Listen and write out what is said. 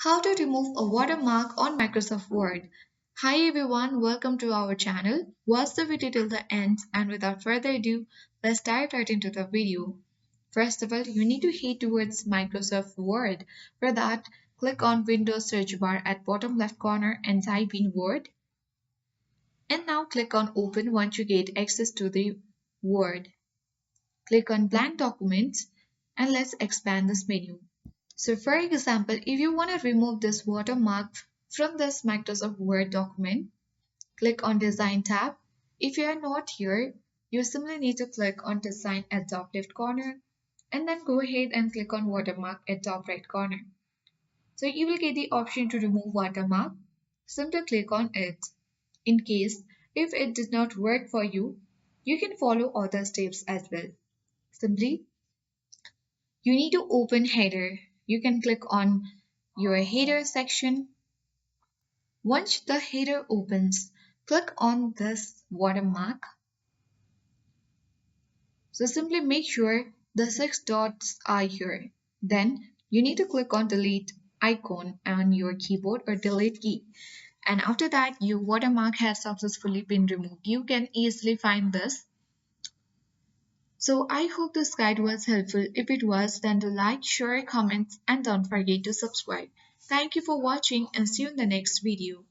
How to remove a watermark on Microsoft Word. Hi everyone, welcome to our channel. Watch the video till the end and without further ado, let's dive right into the video. First of all, you need to head towards Microsoft Word. For that, click on Windows search bar at bottom left corner and type in Word. And now click on Open once you get access to the Word. Click on Blank Documents and let's expand this menu. So for example, if you want to remove this watermark from this Microsoft Word document, click on Design tab. If you are not here, you simply need to click on Design at top left corner and then go ahead and click on Watermark at top right corner. So you will get the option to remove watermark. Simply click on it. In case if it did not work for you, you can follow other steps as well. Simply you need to open header. You can click on your header section. Once the header opens, click on this watermark. So simply make sure the 6 dots are here. Then you need to click on delete icon on your keyboard or delete key. And after that, your watermark has successfully been removed. You can easily find this. So I hope this guide was helpful. If it was, then do like, share, comment, and don't forget to subscribe. Thank you for watching and see you in the next video.